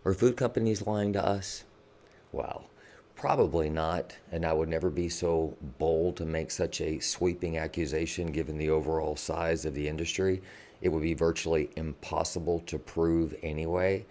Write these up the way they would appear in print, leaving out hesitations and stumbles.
Are food companies lying to us? Well, probably not, and I would never be so bold to make such a sweeping accusation given the overall size of the industry. It would be virtually impossible to prove anyway.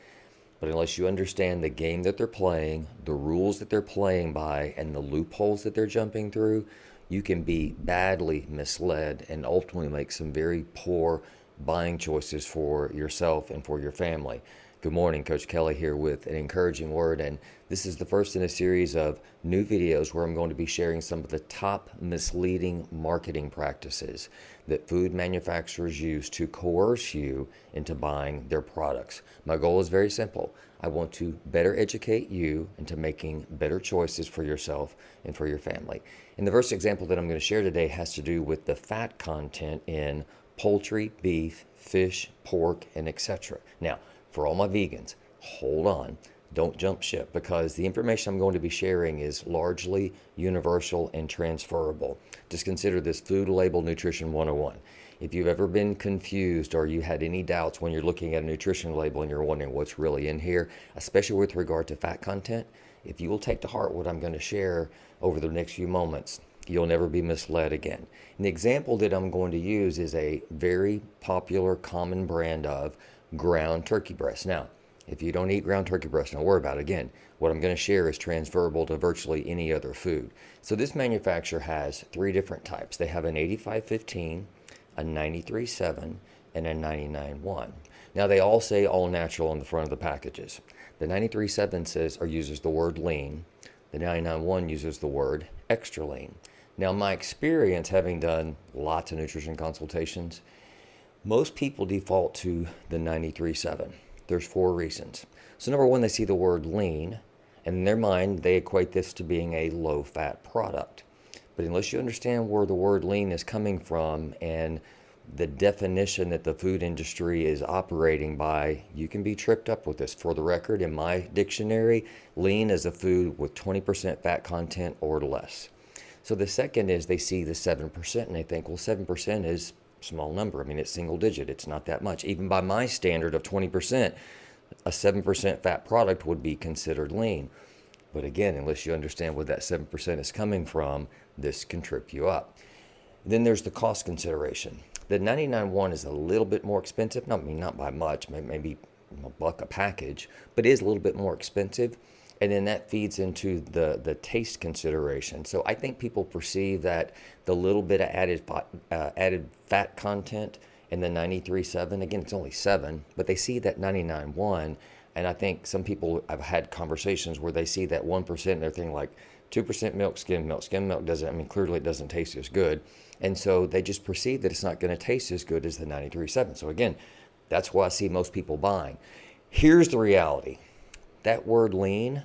But unless you understand the game that they're playing, the rules that they're playing by, and the loopholes that they're jumping through, you can be badly misled and ultimately make some very poor buying choices for yourself and for your family. Good morning, Coach Kelly here with an encouraging word, and this is the first in a series of new videos where I'm going to be sharing some of the top misleading marketing practices that food manufacturers use to coerce you into buying their products. My goal is very simple. I want to better educate you into making better choices for yourself and for your family. And the first example that I'm going to share today has to do with the fat content in poultry, beef, fish, pork, and etc. Now, for all my vegans, hold on. Don't jump ship because the information I'm going to be sharing is largely universal and transferable. Just consider this Food Label Nutrition 101. If you've ever been confused or you had any doubts when you're looking at a nutrition label and you're wondering what's really in here, especially with regard to fat content, if you will take to heart what I'm going to share over the next few moments, you'll never be misled again. And the example that I'm going to use is a very popular, common brand of ground turkey breast. Now, if you don't eat ground turkey breast, don't worry about it. Again, what I'm going to share is transferable to virtually any other food. So this manufacturer has three different types. They have an 8515, a 93.7, and a 99.1. Now they all say all natural on the front of the packages. The 93.7 says or uses the word lean. The 99.1 uses the word extra lean. Now my experience, having done lots of nutrition consultations, most people default to the 93.7. There's four reasons. So number one, they see the word lean, and in their mind, they equate this to being a low-fat product. But unless you understand where the word lean is coming from and the definition that the food industry is operating by, you can be tripped up with this. For the record, in my dictionary, lean is a food with 20% fat content or less. So the second is they see the 7% and they think, well, 7% is small number. I mean, it's single digit. It's not that much. Even by my standard of 20%, a 7% fat product would be considered lean. But again, unless you understand where that 7% is coming from, this can trip you up. Then there's the cost consideration. The 99.1 is a little bit more expensive. Not by much, maybe a buck a package, but it is a little bit more expensive. And then that feeds into the taste consideration. So I think people perceive that the little bit of added fat content in the 93.7, again, it's only 7, but they see that 99.1, and I think some people, I've had conversations where they see that 1% and they're thinking like 2% milk, skim milk. Skim milk doesn't, I mean, clearly it doesn't taste as good. And so they just perceive that it's not going to taste as good as the 93.7. So again, that's why I see most people buying. Here's the reality. That word lean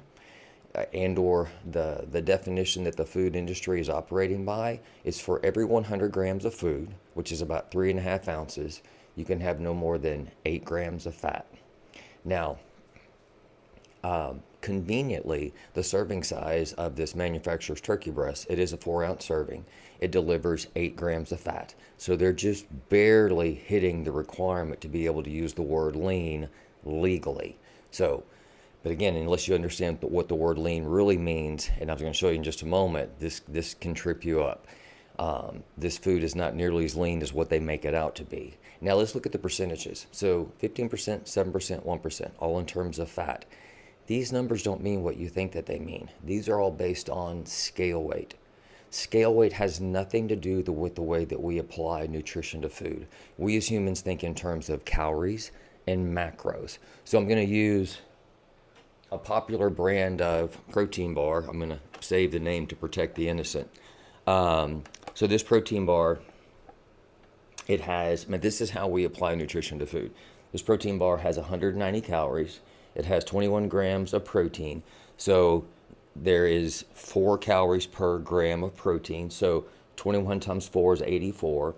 and or the definition that the food industry is operating by is for every 100 grams of food, which is about 3.5 ounces, you can have no more than 8 grams of fat. Now, conveniently, the serving size of this manufacturer's turkey breast, it is a 4-ounce serving. It delivers 8 grams of fat. So they're just barely hitting the requirement to be able to use the word lean legally. So, but again, unless you understand what the word lean really means, and I'm going to show you in just a moment, this can trip you up. This food is not nearly as lean as what they make it out to be. Now let's look at the percentages. So 15%, 7%, 1%, all in terms of fat. These numbers don't mean what you think that they mean. These are all based on scale weight. Scale weight has nothing to do with the way that we apply nutrition to food. We as humans think in terms of calories and macros. So I'm going to use a popular brand of protein bar. I'm going to save the name to protect the innocent. So this protein bar, it has, this is how we apply nutrition to food. This protein bar has 190 calories. It has 21 grams of protein. So there is 4 calories per gram of protein. So 21 times 4 is 84.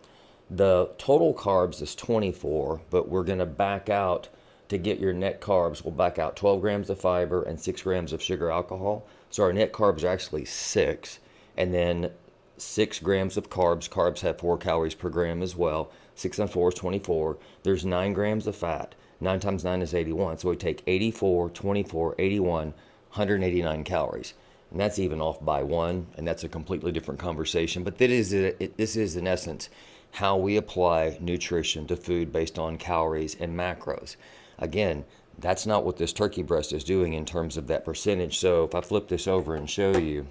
The total carbs is 24, but we're going to back out to get your net carbs. We'll back out 12 grams of fiber and 6 grams of sugar alcohol. So our net carbs are actually 6. And then 6 grams of carbs. Carbs have 4 calories per gram as well. 6 and 4 is 24. There's 9 grams of fat. 9 times 9 is 81. So we take 84, 24, 81, 189 calories. And that's even off by one, and that's a completely different conversation. But this is, in essence, how we apply nutrition to food based on calories and macros. Again, that's not what this turkey breast is doing in terms of that percentage. So if I flip this over and show you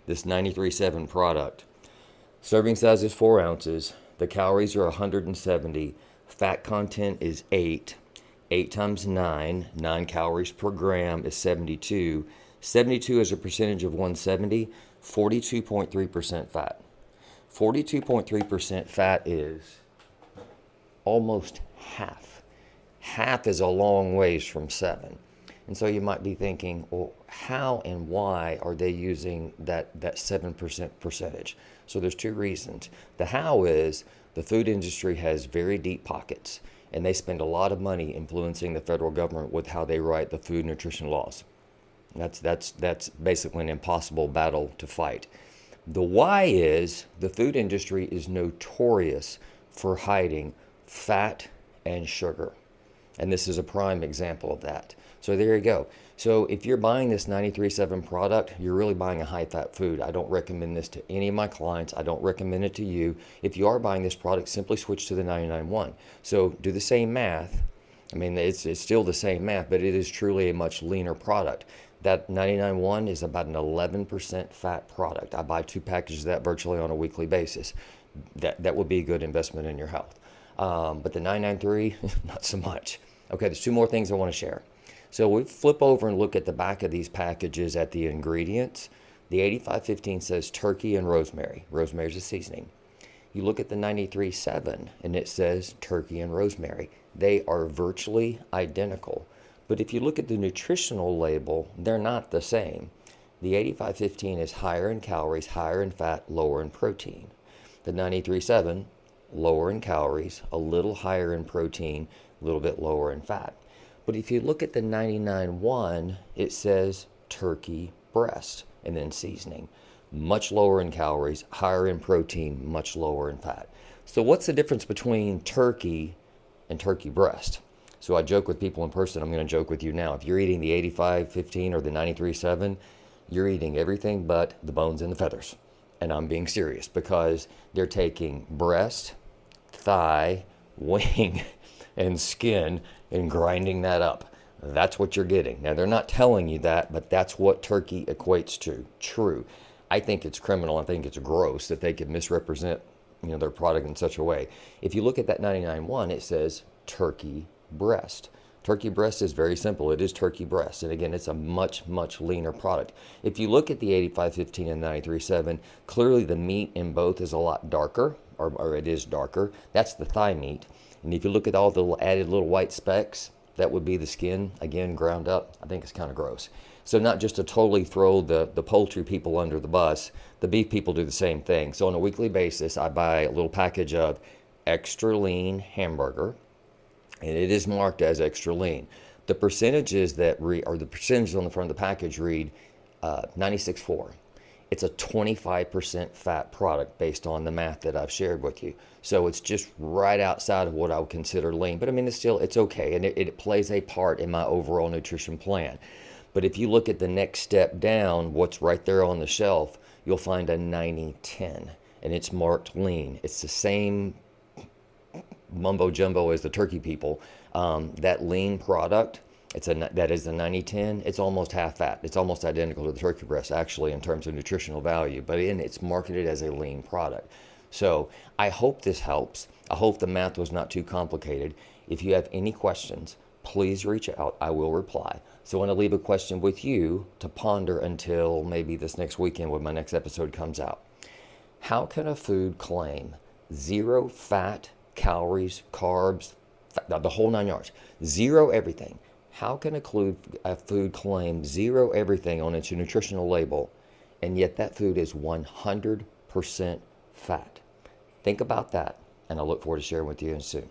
this 93.7 product, serving size is 4 ounces. The calories are 170. Fat content is 8. 8 times 9, 9 calories per gram is 72. 72 is a percentage of 170, 42.3% fat. 42.3% fat is almost half. Half is a long ways from 7. And so you might be thinking, well, how and why are they using that 7% percentage? So there's two reasons. The how is the food industry has very deep pockets, and they spend a lot of money influencing the federal government with how they write the food nutrition laws. That's basically an impossible battle to fight. The why is the food industry is notorious for hiding fat and sugar. And this is a prime example of that. So there you go. So if you're buying this 93.7 product, you're really buying a high-fat food. I don't recommend this to any of my clients. I don't recommend it to you. If you are buying this product, simply switch to the 99.1. So do the same math. I mean, it's still the same math, but it is truly a much leaner product. That 99.1 is about an 11% fat product. I buy 2 packages of that virtually on a weekly basis. That would be a good investment in your health. But the 993, not so much. Okay, there's 2 more things I want to share. So we flip over and look at the back of these packages at the ingredients. The 8515 says turkey and rosemary. Rosemary is a seasoning. You look at the 93.7 and it says turkey and rosemary. They are virtually identical. But if you look at the nutritional label, they're not the same. The 8515 is higher in calories, higher in fat, lower in protein. The 93.7, lower in calories, a little higher in protein, a little bit lower in fat. But if you look at the 99.1, it says turkey breast and then seasoning. Much lower in calories, higher in protein, much lower in fat. So what's the difference between turkey and turkey breast? So I joke with people in person, I'm going to joke with you now. If you're eating the 8515 or the 93.7, you're eating everything but the bones and the feathers. And I'm being serious because they're taking breast, thigh, wing, and skin and grinding that up. That's what you're getting. Now, they're not telling you that, but that's what turkey equates to. True. I think it's criminal. I think it's gross that they could misrepresent, their product in such a way. If you look at that 99.1, it says turkey breast. Turkey breast is very simple. It is turkey breast. And again, it's a much, much leaner product. If you look at the 8515 and 93.7, clearly the meat in both is a lot darker, or it is darker. That's the thigh meat. And if you look at all the added little white specks, that would be the skin, again, ground up. I think it's kind of gross. So not just to totally throw the poultry people under the bus, the beef people do the same thing. So on a weekly basis, I buy a little package of extra lean hamburger, and it is marked as extra lean. The percentages the percentages on the front of the package read 96.4. It's a 25% fat product based on the math that I've shared with you. So it's just right outside of what I would consider lean. But I mean, it's okay, and it plays a part in my overall nutrition plan. But if you look at the next step down, what's right there on the shelf, you'll find a 90-10, and it's marked lean. It's the same mumbo jumbo as the turkey people. That lean product, that is the 90-10. It's almost half fat. It's almost identical to the turkey breast, actually, in terms of nutritional value. But again, it's marketed as a lean product. So I hope this helps. I hope the math was not too complicated. If you have any questions, please reach out. I will reply. So I want to leave a question with you to ponder until maybe this next weekend when my next episode comes out. How can a food claim 0 fat, calories, carbs, the whole 9 yards, 0 everything? How can a food claim 0 everything on its nutritional label, and yet that food is 100% fat? Think about that, and I look forward to sharing with you soon.